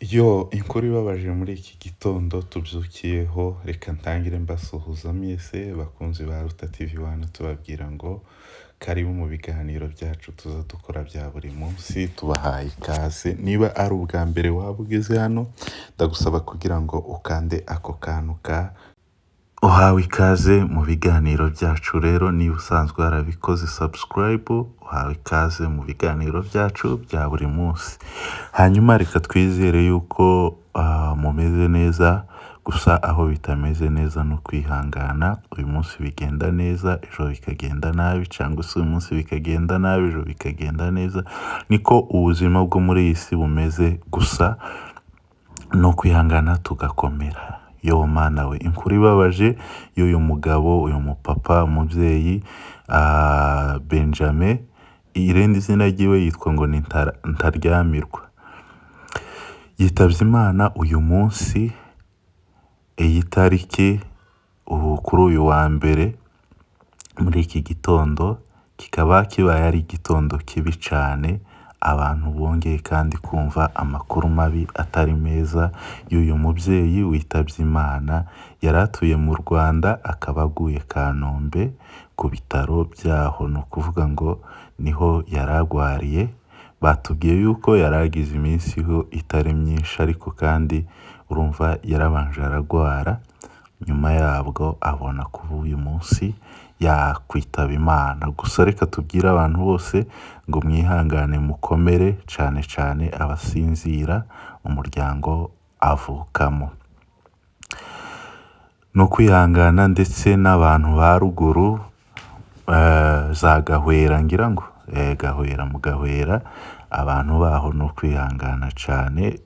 Inkuru ibabaje muri iki gitondo tubyukiyeho, reka ntangire mbasuhuza mwese bakunzi ba Ruta TV One, tubabwira ngo karibu mu biganiro byacu tuza dukora bya buri munsi. Tubahaye ikaze. Niba ari ubwa mbere waba ugeze hano, ndagusaba kugira ngo ukande ako kantu ka uhawe ikaze mu biganiro byacu. Rero niba usanzwe warabikoze subscribe, uhawe ikaze mu biganiro byacu bya buri munsi. Hanyuma reka twizere yuko mumeze neza, gusa aho bitameze neza no kwihangana. Uyu munsi bigenda neza, ejo bikagenda nabi, cyangwa se uyu munsi bikagenda nabi, ejo bikagenda neza. Niko ubuzima bwo muri iyi si bumeze, gusa no kwihangana tugakomera. Mana we, inkuru ibabaje y'uyu mugabo, uyu mupapa, umubyeyi Benjamin, irindi zina ryiwe yitwa ngo ni Ntaryamirwa, yitabye Imana uyu munsi. Iyi tariki kuri uyu wa mbere muri iki gitondo, kikaba kibaye ari igitondo kibi cyane. Abantu bongeye kandi kumva amakuru mabi atari meza y'uyu mubyeyi witabye Imana. Yari atuye mu Rwanda, akaba aguye Kanombe ku bitaro byaho. Ni ukuvuga ngo niho yari arwariye. Batubwiye yuko yari agize iminsi itari myinshi, ariko kandi urumva yarabanje aragwara, nyuma yabwo abona kuba uyu munsi yakwitaba Imana. Gusa reka tubwire abantu bose ngo mwihangane, mukomere, cyane cyane abasinzira umuryango avukamo. No kwihangana ndetse n'abantu ba ruguru za Gahwera, ngira ngo Gahwera, mu Gahwera, abantu baho no kwihangana cyane.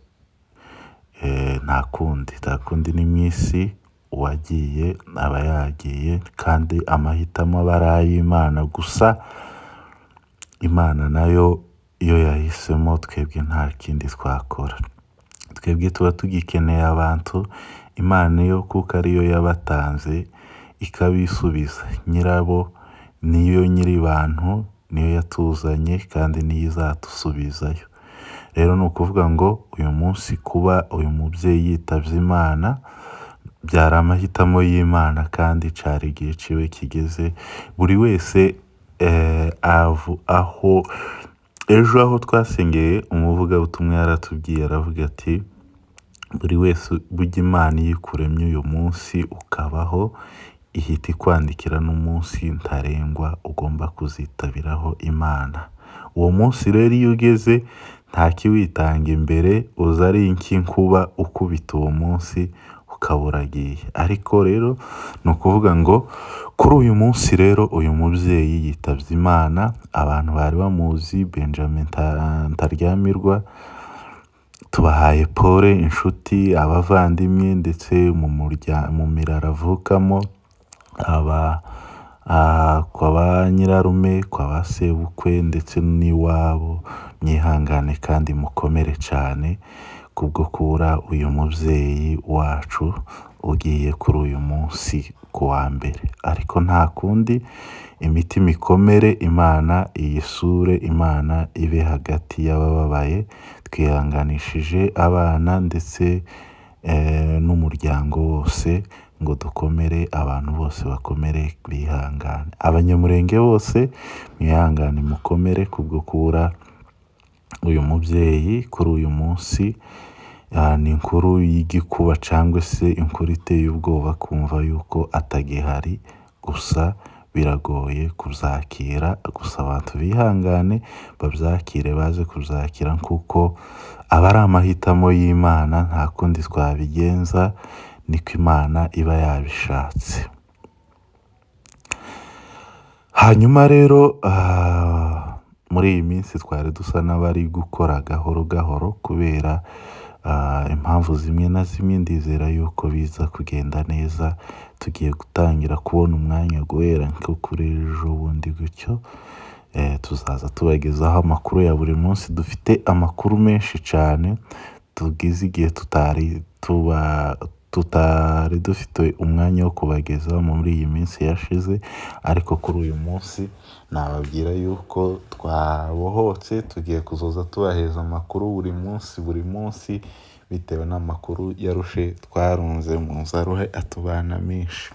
Nta kundi ni mu isi, uwagiye aba yagiye, kandi amahitamo aba ari ay'Imana. Gusa Imana nayo iyo yahisemo, twebwe nta kindi twakora. Twebwe tuba tugikeneye abantu, Imana yo kuko ariyo yabatanze ikabisubiza. Nyirabo niyo nyiri bantu, niyo yatuzanye, kandi niyo izatusubizayo. Rero ni ukuvuga ngo uyu munsi kuba uyu mubyeyi yitabye Imana byari amahitamo y'Imana, kandi cyari igihe ciwe kigeze. Buri wese ejo aho twasengeye, umuvugabutumwa yaratubwiye, aravuga ati buri wese burya Imana iyo ikuremye uyu munsi ukabaho, ihita ikwandikira n'umunsi ntarengwa ugomba kuzitabiraho Imana. Uwo munsi rero iyo ugeze, nta kiwitanga imbere, uza ari nk'inkuba ukubita uwo munsi ukaba uragiye. Ariko rero ni ukuvuga ngo kuri uyu munsi rero uyu mubyeyi yitabye Imana. Abantu bari bamuzi, Benjamin Ntaryamirwa, tubahaye pole inshuti, abavandimwe, ndetse mu miraro avukamo, kwa ba nyirarume, kwa ba sebukwe, ndetse n'iwabo. Mwihangane kandi mukomere cyane kubwo kubura uyu mubyeyi wacu ugiye kuri uyu munsi ku wa mbere. Ariko nta kundi, imitima ikomere, Imana iyisure, Imana ibe hagati y'abababaye. Twihanganishije abana ndetse n'umuryango wose, ngo dukomere, abantu bose bakomere, bihangane. Abanyamurenge bose mwihangane, mukomere kubwo kubura uyu mubyeyi kuri uyu munsi. Ni inkuru y'igikuba, cyangwa se inkuru iteye ubwoba kumva yuko atagihari. Gusa biragoye kubyakira, gusa abantu bihangane babyakire, baze kubyakira kuko aba ari amahitamo y'Imana. Nta kundi twabigenza, niko Imana iba yabishatse. Hanyuma rero muri iyi minsi twari dusa n'abari gukora gahoro gahoro, kubera impamvu zimwe na zimwe. Ndizera yuko biza kugenda neza. Tugiye gutangira kubona umwanya guhera nko kuri ejo bundi gutyo, tuzaza tubagezaho amakuru ya buri munsi. Dufite amakuru menshi cyane, tugize igihe tutari tutari dufite umwanya wo kubagezaho muri iyi minsi yashize, ariko kuri uyu munsi nababwira yuko twabohotse, tugiye kuzoza tubaheza amakuru buri munsi bitewe n'amakuru yarushe twarunze mu nzaruhe atubana menshi.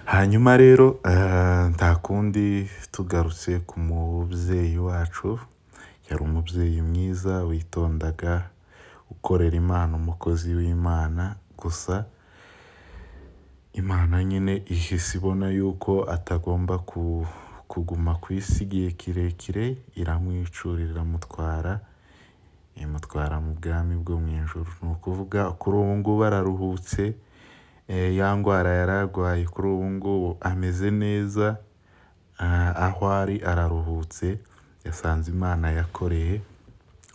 Hanyuma rero nta kundi tugarutse ku mubyeyi wacu, yari umubyeyi mwiza witondaga, ukorera Imana, umukozi w'Imana, gusa Imana nyine ihise ibona yuko atagomba kuguma ku isi igihe kirekire, iramwicurira imutwara mu bwami bwo mu ijuru. Ni ukuvuga kuri ubu ngubu araruhutse, ya ndwara yari arwaye kuri ubu ngubu ameze neza, aho ari araruhutse, yasanze Imana yakoreye,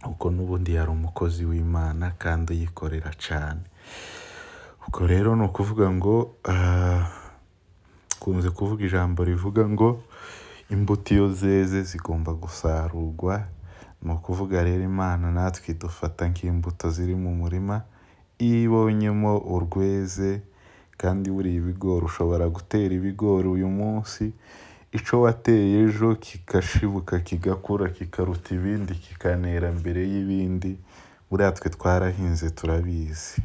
kuko n'ubundi yari umukozi w'Imana kandi uyikorera cyane. Ubwo rero ni ukuvuga ngo kunze kuvuga ijambo rivuga ngo imbuto iyo zeze zigomba gusarurwa. Ni ukuvuga rero Imana natwe idufata nk'imbuto ziri mu murima, iyo ibonyemo urweze, kandi buriya ibigori ushobora gutera ibigori uyu munsi, icyo wateye ejo kigashibuka kigakura kikaruta ibindi kikanera mbere y'ibindi. Buriya twe twarahinze turabizi,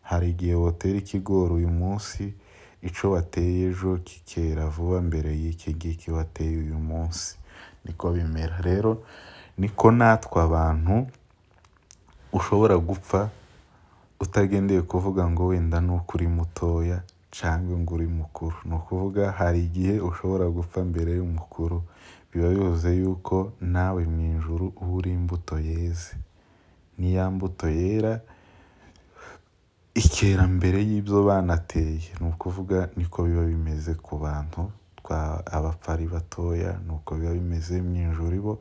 hari igihe wotera ikigori uyu munsi, icyo wateye ejo kikera vuba mbere y'iki ngiki wateye uyu munsi. Niko bimera rero, niko natwe abantu ushobora gupfa utagendeye kuvuga ngo wenda ni uko uri mutoya cyangwa ngo uri mukuru. Ni ukuvuga hari igihe ushobora gupfa mbere y'umukuru, biba bivuze yuko nawe mu ijuru uba uri imbuto yeze. Ni ya mbuto yera ikera mbere y'ibyo banateye. Ni ukuvuga niko biba bimeze ku bantu abapfa ari batoya, nuko biba bimeze mu ijuru. Bo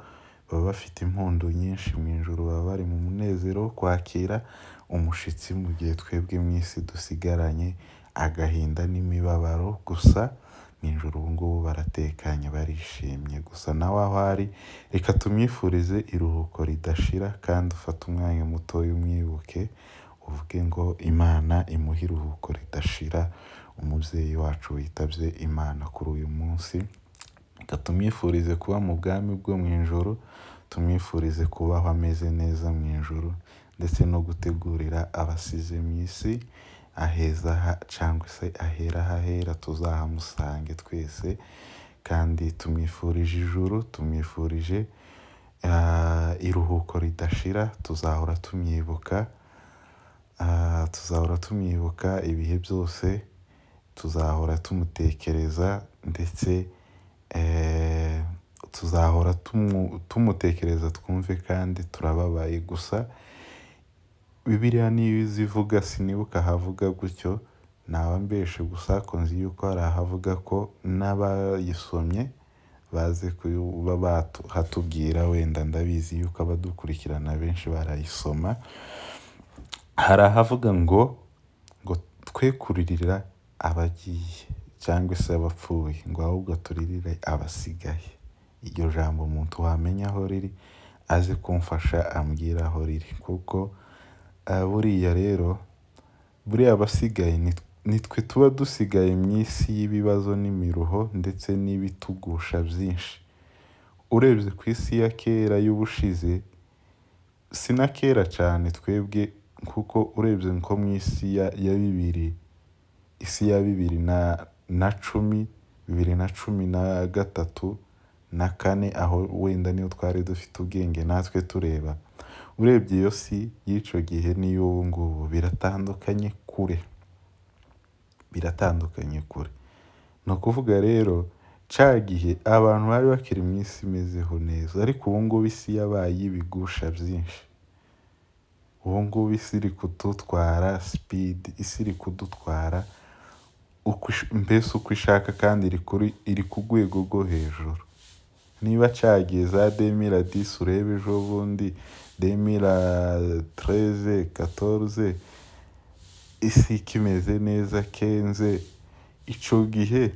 baba bafite impundu nyinshi mu ijuru, baba bari mu munezero wo kwakira umushitsi, mu gihe twebwe mu isi dusigaranye agahinda n'imibabaro. Gusa mu ijuru ubu ngubu baratekanye, barishimye. Gusa nawe aho ari, reka tumwifurize iruhuko ridashira, kandi ufate umwanya mutoya umwibuke, uvuge ngo Imana imuhe iruhuko ridashira, umubyeyi wacu witabye Imana kuri uyu munsi. Reka tumwifurize kuba mu bwami bwo mu ijuru, tumwifurize kubaho ameze neza mu ijuru, ndetse no gutegurira abasize mu isi aheza cyangwa se ahera hahera, tuzahamusange twese. Kandi tumwifurije ijuru, tumwifurije iruhuko ridashira. Tuzahora tumwibuka ibihe byose, tuzahora tumutekereza, ndetse tuzahora tumutekereza twumve kandi turababaye. Gusa Bibiliya niyo izivuga, sinibuka ahavuga gutyo, naba mbeshe, gusa ko nzi yuko hari ahavuga ko n'abayisomye baze kuba bahatubwira. Wenda ndabizi yuko abadukurikirana benshi barayisoma. Hari ahavuga ngo twe kuririra abagiye cyangwa se abapfuye, ngo ahubwo turirire abasigaye. Iryo jambo umuntu wamenya aho riri aze kumfasha ambwira aho riri, kuko buriya abasigaye nitwe tuba dusigaye mu isi y'ibibazo n'imiruho ndetse n'ibitugusha byinshi. Urebye ku isi ya kera y'ubushize, si na kera cyane twebwe, kuko urebye nko mu isi ya 2013 na 4, aho wenda niyo twari dufite ubwenge natwe tureba. Urebye iyo si y'icyo gihe n'iy'ubu ngubu biratandukanye kure. Ni ukuvuga rero cya gihe abantu bari bakiri mu isi imezeho neza, ariko ubu ngubu isi yabaye ibigusha byinshi. Ubu ngubu isi iri kudutwara speed, isi iri kudutwara mbese uko ishaka, kandi iri ku rwego rwo hejuru. Niba cyagiye za 2010 urebe ejo bundi 2013, 14, isi ikimeze neza kenze, icyo gihe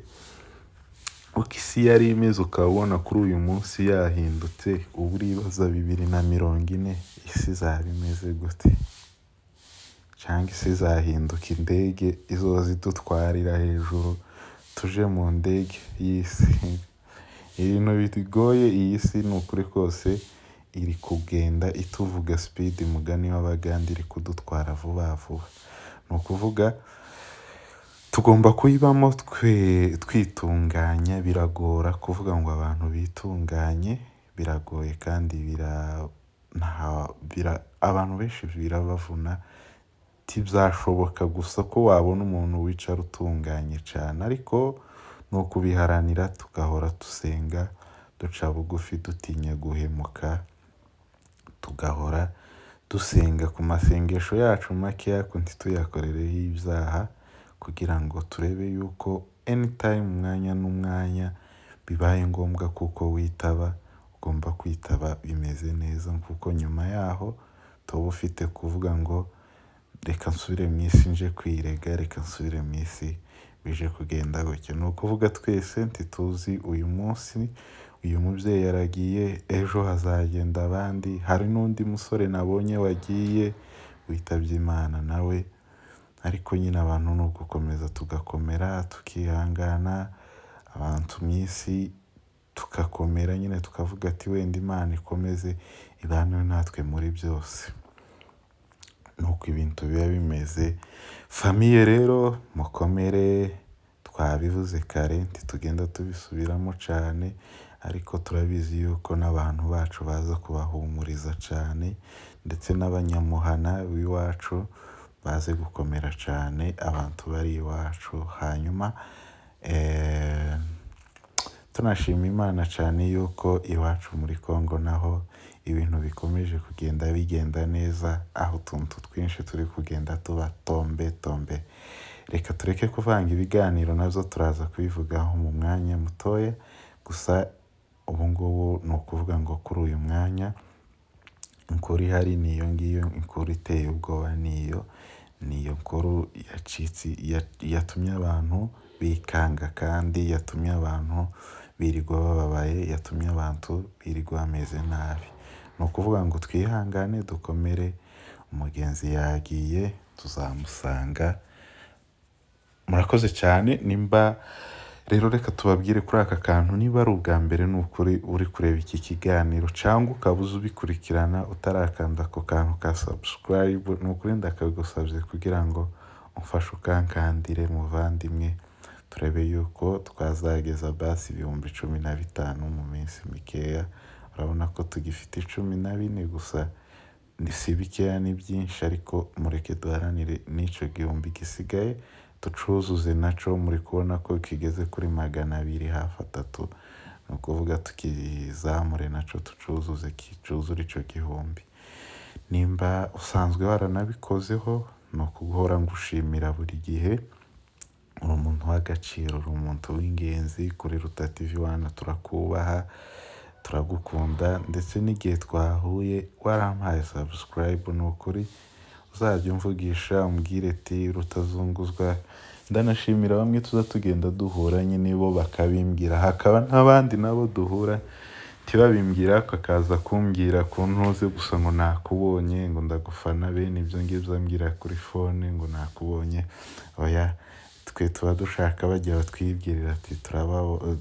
uko isi yari imeze ukabona kuri uyu munsi yahindutse, ubu uribaza 2040 isi izaba imeze gute? cyangwa isi izahinduka indege izoza idutwarira hejuru tuje mu ndege y'isi. Ibintu bigoye iyi si ni ukuri kose iri kugenda ituvuga speed, mugani w'Abagande, iri kudutwara vuba vuba. Ni ukuvuga tugomba kuyibamo twitunganya. Biragora kuvuga ngo abantu bitunganye, biragoye kandi abantu benshi birabavuna. Tibyashoboka gusa ko wabona umuntu wicara utunganye cyane, ariko ni ukubiharanira tugahora dusenga, duca bugufi, dutinya guhemuka, tugahora dusenga ku masengesho yacu makeya ntituyakorereho ibyaha, kugira ngo turebe yuko anytime, umwanya n'umwanya bibaye ngombwa kuko witaba, ugomba kwitaba bimeze neza, kuko nyuma yaho tuba ufite kuvuga ngo reka nsubire mu isi nje kwirega, reka nsubire mu isi bije kugenda gutya. Ni ukuvuga twese ntituzi uyu munsi uyu mubyeyi yaragiye, ejo hazagenda abandi. Hari n'undi musore nabonye wagiye witabye Imana nawe, ariko nyine abantu ni ugukomeza tugakomera, tukihangana, abantu mu isi tugakomera nyine, tukavuga ati wenda Imana ikomeze ibane natwe muri byose. Nuko ibintu biba bimeze. Famiye rero mukomere, twabivuze kare ntitugenda tubisubiramo cyane, ariko turabizi yuko n'abantu bacu baza kubahumuriza cyane, ndetse n'abanyamuhana b'iwacu baze gukomera cyane, abantu bari iwacu. Hanyuma tunashima Imana cyane yuko iwacu muri Congo naho ibintu bikomeje kugenda bigenda neza, aho utuntu twinshi turi kugenda tuba tombe. Reka tureke kuvanga ibiganiro, nabyo turaza kubivugaho mu mwanya mutoya. Gusa ubu ngubu ni ukuvuga ngo kuri uyu mwanya inkuru ihari ni iyo ngiyo, inkuru iteye ubwoba niyo nkuru yatumye abantu bikanga, kandi yatumye abantu birirwa bababaye, yatumye abantu birirwa bameze nabi. Ni ukuvuga ngo twihangane, dukomere, umugenzi yagiye, tuzamusanga. Murakoze cyane. Nimba rero reka tubabwire kuri aka kantu, niba ari ubwa mbere ni ukuri uri kureba iki kiganiro, cyangwa ukaba uzi ubikurikirana utarakanda ako kantu ka subscribe, ni ukuri ndakagusabye kugira ngo umfashe ukankandire muvandimwe, turebe yuko twazageza basi 15,000 mu minsi mikeya. Urabona ko tugifite 14 gusa, si bikeya ni byinshi, ariko mureke duharanire n'icyo 1000 gisigaye tucuzuze naco. Muri kubona ko kigeze kuri 200 hafi 3, ni ukuvuga tukizamure naco tucuzuze, kicuzure ico 1000. Nimba usanzwe waranabikozeho, ni ukuguhora ngushimira buri gihe. Uri umuntu w'agaciro, uri umuntu w'ingenzi kuri Ruta TV 1. Turakubaha, turagukunda, ndetse n'igihe twahuye warampaye subscribe. Ni ukuri uzajya umvugisha umbwire ati Rutazunguzwa. Ndanashimira bamwe tuza tugenda duhura nyine bo bakabimbwira, hakaba n'abandi nabo duhura ntibabimbwira, akaza kumbwira ku ntuze gusa ngo nakubonye, ngo ndagufana, bene ibyo ngibyo ambwira kuri phone ngo nakubonye. Oya, twe tuba dushaka bajya batwibwirira ati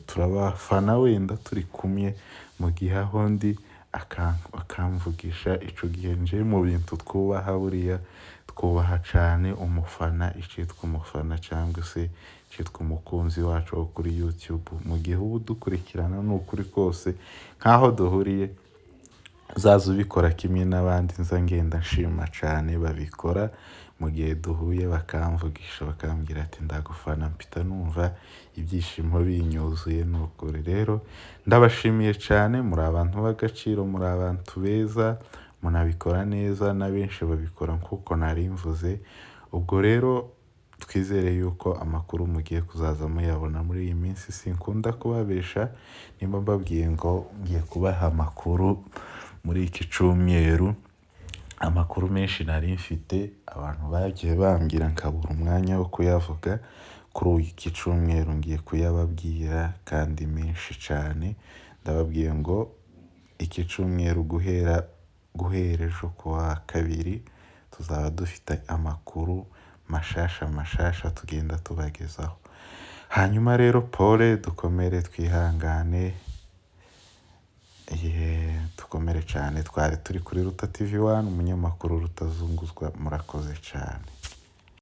turabafana, wenda turi kumwe mu gihe aho ndi akamvugisha. Ico gihe nje mu bintu twubaha, buriya twubaha cyane umufana, icitwa umufana cyangwa se icitwa umukunzi wacu wo kuri YouTube. Mu gihe ubu dukurikirana, ni ukuri kose nk'aho duhuriye, uzaza ubikora kimwe n'abandi nza ngenda nshima cyane babikora. Mu gihe duhuye bakamvugisha, bakambwira ati ndagufana, mpita numva ibyishimo binyuzuye. Ni ukuri rero ndabashimiye cyane, muri abantu b'agaciro, muri abantu beza, munabikora neza, na benshi babikora nk'uko nari mvuze. Ubwo rero twizere yuko amakuru mugiye kuzaza muyabona muri iyi minsi. Sinkunda kubabesha, nimba mbabwiye ngo ngiye kubaha amakuru muri iki cyumweru, amakuru menshi nari mfite, abantu bagiye bambwira nkabura umwanya wo kuyavuga. Kuri iki cyumweru ngiye kuyababwira, kandi menshi cyane. Ndababwiye ngo iki cyumweru guhera ejo kuwa 2 tuzaba dufite amakuru mashasha tugenda tubagezaho. Hanyuma rero pole, dukomere twihangane, dukomere cyane. Twari turi kuri Ruta TV 1, umunyamakuru Rutazunguzwa. Murakoze cyane.